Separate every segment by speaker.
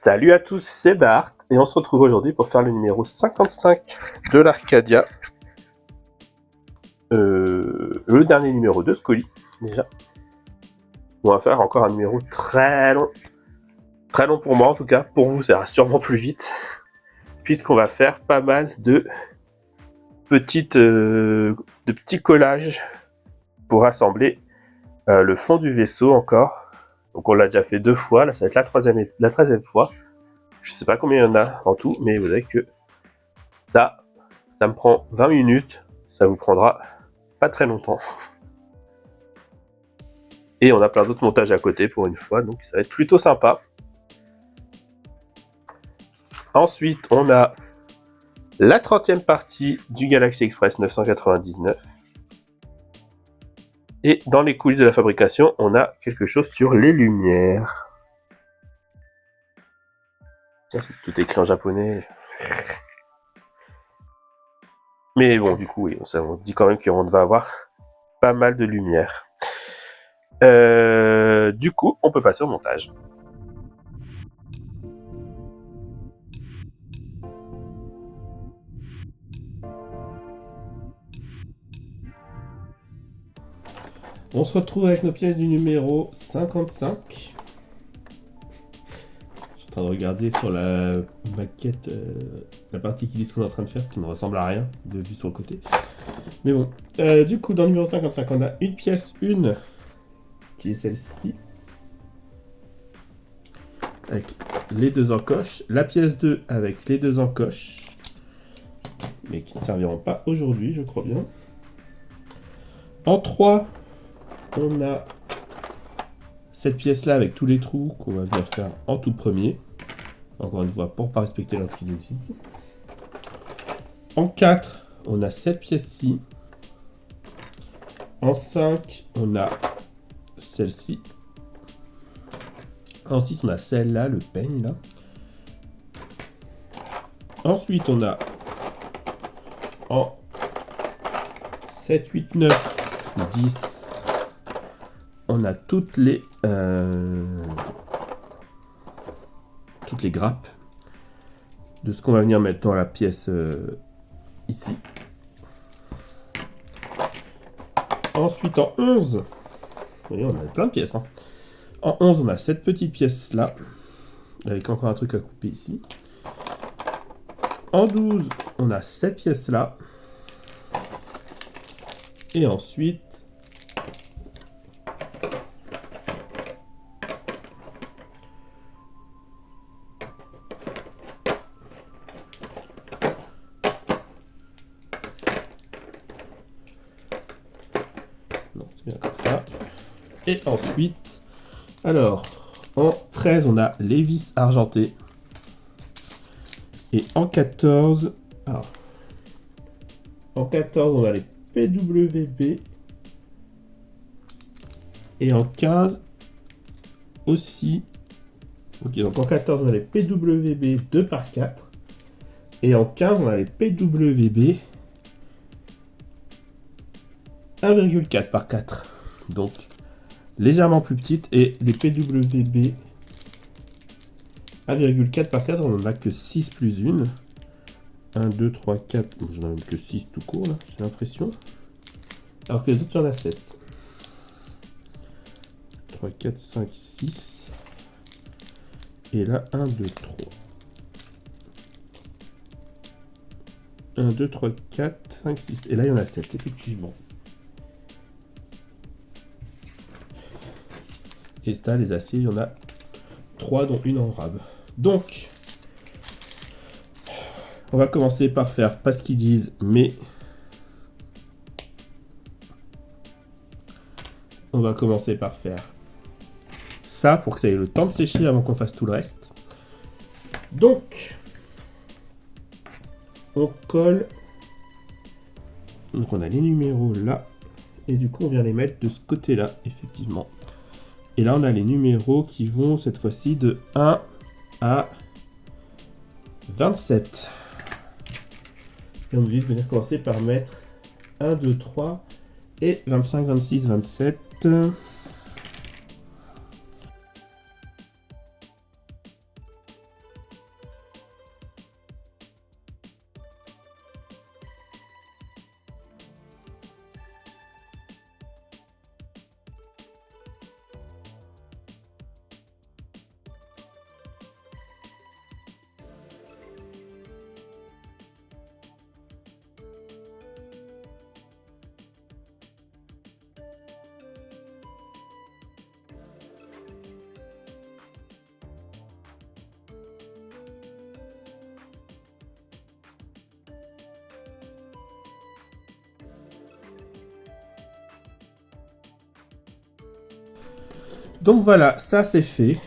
Speaker 1: Salut à tous, c'est Bart, et on se retrouve aujourd'hui pour faire le numéro 55 de l'Arcadia. Le dernier numéro de Scully, déjà. On va faire encore un numéro très long. Très long pour moi en tout cas, pour vous ça ira sûrement plus vite. Puisqu'on va faire pas mal de petits collages pour assembler le fond du vaisseau encore. Donc on l'a déjà fait 2 fois, là ça va être la 13e fois. Je sais pas combien il y en a en tout, mais vous savez que ça me prend 20 minutes, ça vous prendra pas très longtemps. Et on a plein d'autres montages à côté pour une fois, donc ça va être plutôt sympa. Ensuite, on a la 30e partie du Galaxy Express 999. Et dans les coulisses de la fabrication, on a quelque chose sur les lumières. Tiens, c'est tout écrit en japonais. Mais bon, du coup, oui, on dit quand même qu'on va avoir pas mal de lumière. Du coup, on peut passer au montage. On se retrouve avec nos pièces du numéro 55. Je suis en train de regarder sur la maquette la partie qui dit ce qu'on est en train de faire, qui ne ressemble à rien de vue sur le côté. Mais bon, du coup, dans le numéro 55, on a une pièce 1 qui est celle-ci, avec les 2 encoches. La pièce 2 avec les 2 encoches, mais qui ne serviront pas aujourd'hui, je crois bien. En 3, on a cette pièce-là avec tous les trous qu'on va venir faire en tout premier. Encore une fois, pour ne pas respecter l'entrée d'une site. En 4, on a cette pièce-ci. En 5, on a celle-ci. En 6, on a celle-là, le peigne là. Ensuite, on a en 7, 8, 9, 10, on a toutes les grappes de ce qu'on va venir mettre dans la pièce ici. Ensuite, en 11, vous voyez, on a plein de pièces. Hein. En 11, on a cette petite pièce là, avec encore un truc à couper ici. En 12, on a cette pièce là. Et ensuite, non, c'est bien comme ça. Et ensuite, alors, en 13, on a les vis argentées. Et en 14, alors, en 14, on a les PWB. Et en 15 aussi. Ok, donc en 14, on a les PWB 2x4. Et en 15, on a les PWB 1,4x4. Donc, légèrement plus petites. Et les PWB 1,4x4, on n'en a que 6 plus 1. 1, 2, 3, 4. Bon, j'en ai même que 6 tout court, là, j'ai l'impression. Alors que les autres, il y en a 7. 3, 4, 5, 6. Et là, 1, 2, 3. 1, 2, 3, 4, 5, 6. Et là, il y en a 7, effectivement. Et ça, les aciers, il y en a 3, dont une en rab. Donc, on va commencer par faire pas ce qu'ils disent, mais on va commencer par faire ça pour que ça ait le temps de sécher avant qu'on fasse tout le reste. Donc, on colle. Donc, on a les numéros là. Et du coup, on vient les mettre de ce côté-là, effectivement. Et là, on a les numéros qui vont cette fois-ci de 1 à 27. Et on va venir commencer par mettre 1, 2, 3 et 25, 26, 27. Donc voilà, ça c'est fait.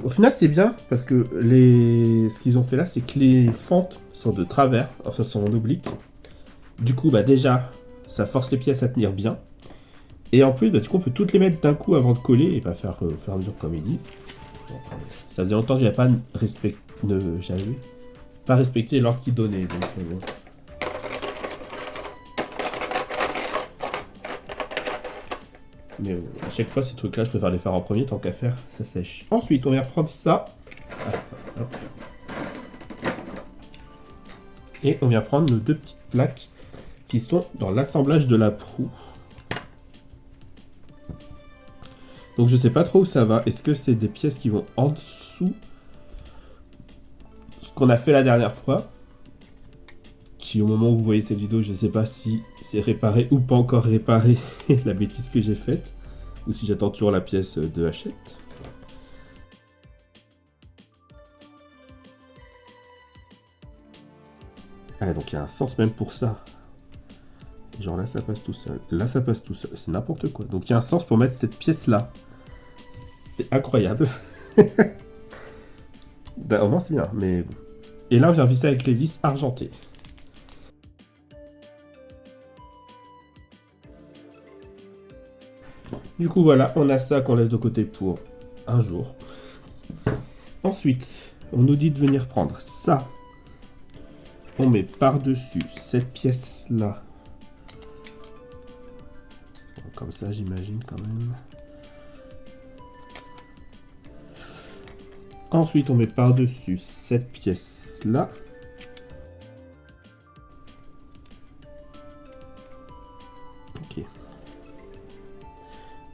Speaker 1: Au final c'est bien parce que ce qu'ils ont fait là, c'est que les fentes sont de travers, enfin sont en oblique. Du coup bah déjà ça force les pièces à tenir bien. Et en plus bah, du coup on peut toutes les mettre d'un coup avant de coller et pas faire au fur et à mesure comme ils disent. Ça faisait longtemps que j'avais pas respecté l'ordre qu'ils donnaient. Donc, bon. Mais à chaque fois, ces trucs-là, je préfère les faire en premier tant qu'à faire, ça sèche. Ensuite, on va reprendre ça. Et on vient prendre nos deux petites plaques qui sont dans l'assemblage de la proue. Donc je sais pas trop où ça va. Est-ce que c'est des pièces qui vont en dessous ce qu'on a fait la dernière fois? Qui au moment où vous voyez cette vidéo, je sais pas si c'est réparé ou pas encore réparé la bêtise que j'ai faite. Ou si j'attends toujours la pièce de Hachette. Ah donc il y a un sens même pour ça. Genre là ça passe tout seul, là ça passe tout seul, c'est n'importe quoi. Donc il y a un sens pour mettre cette pièce là. C'est incroyable. Bah, au moins c'est bien, mais bon. Et là on vient visser avec les vis argentées. Du coup voilà, on a ça qu'on laisse de côté pour un jour. Ensuite, on nous dit de venir prendre ça. On met par-dessus cette pièce là. Comme ça j'imagine quand même. Ensuite on met par-dessus cette pièce là. Ok.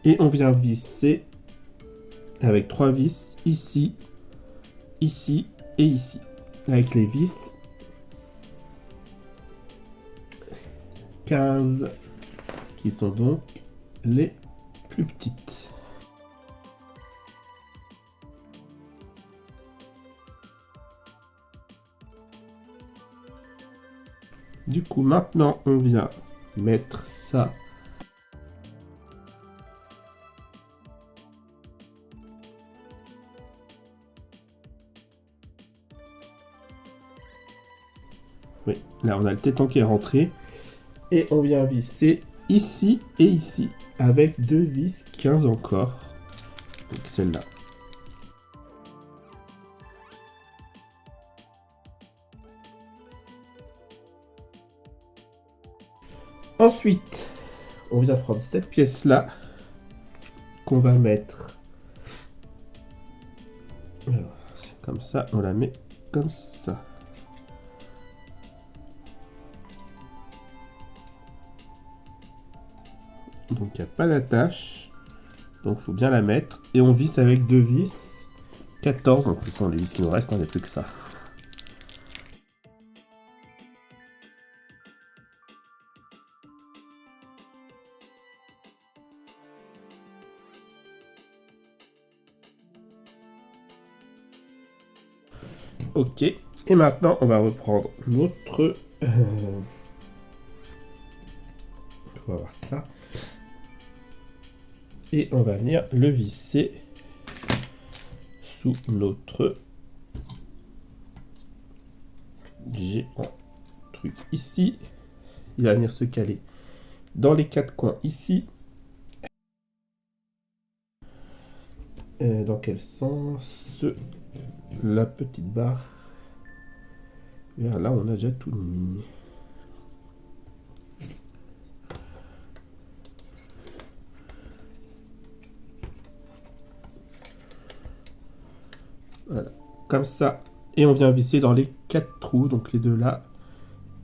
Speaker 1: Et on vient visser avec 3 vis ici, ici et ici. Avec les vis 15 qui sont donc les plus petites. Du coup maintenant on vient mettre ça . Oui, là on a le téton qui est rentré. Et on vient visser ici et ici. Avec 2 vis 15 encore. Donc celle-là. Ensuite, on vient prendre cette pièce-là. Qu'on va mettre. Alors, comme ça, on la met comme ça. Donc il n'y a pas d'attache. Donc il faut bien la mettre. Et on visse avec 2 vis 14. Donc ce sont les vis qui nous restent, il n'y a plus que ça. Ok. Et maintenant on va reprendre notre... On va voir ça. Et on va venir le visser sous notre géant truc ici. Il va venir se caler dans les 4 coins ici. Dans quel sens? La petite barre. Vers là, on a déjà tout mis. Voilà, comme ça. Et on vient visser dans les 4 trous, donc les deux là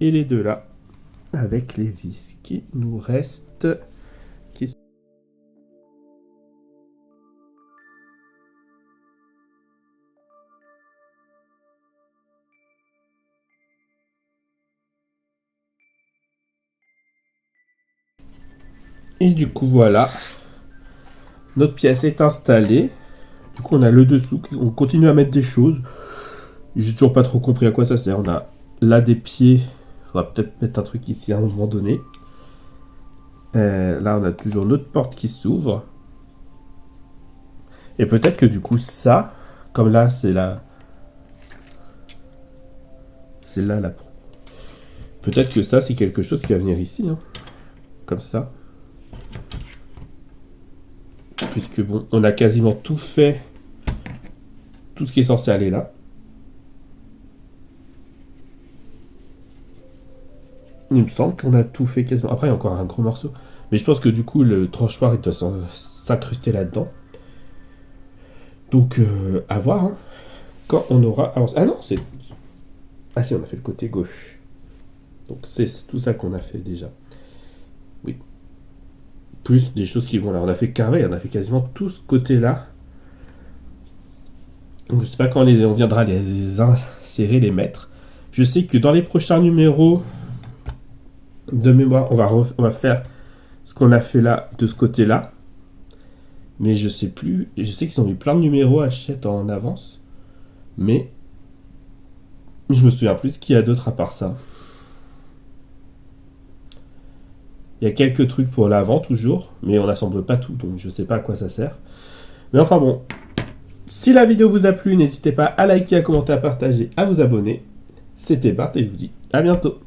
Speaker 1: et les deux là, avec les vis qui nous restent. Et du coup, voilà. Notre pièce est installée. Du coup, on a le dessous. On continue à mettre des choses. J'ai toujours pas trop compris à quoi ça sert. On a là des pieds. Il faudra peut-être mettre un truc ici à un moment donné. Là, on a toujours notre porte qui s'ouvre. Et peut-être que du coup ça, comme là c'est là la... Peut-être que ça c'est quelque chose qui va venir ici, hein. Comme ça. Puisque bon, on a quasiment tout fait, tout ce qui est censé aller là. Il me semble qu'on a tout fait quasiment. Après, il y a encore un gros morceau. Mais je pense que du coup, le tranchoir, il doit s'incruster là-dedans. Donc, à voir. Hein. Quand on aura avancé. Ah non, c'est... Ah si, on a fait le côté gauche. Donc, c'est tout ça qu'on a fait déjà. Oui. Plus des choses qui vont là. On a fait carré, on a fait quasiment tout ce côté-là. Donc, je sais pas quand on viendra les insérer, les mettre. Je sais que dans les prochains numéros de mémoire, on va faire ce qu'on a fait là, de ce côté-là. Mais je sais plus. Je sais qu'ils ont mis plein de numéros à Hachette en avance. Mais je me souviens plus ce qu'il y a d'autre à part ça. Il y a quelques trucs pour l'avant toujours, mais on n'assemble pas tout, donc je sais pas à quoi ça sert. Mais enfin bon, si la vidéo vous a plu, n'hésitez pas à liker, à commenter, à partager, à vous abonner. C'était Bart et je vous dis à bientôt.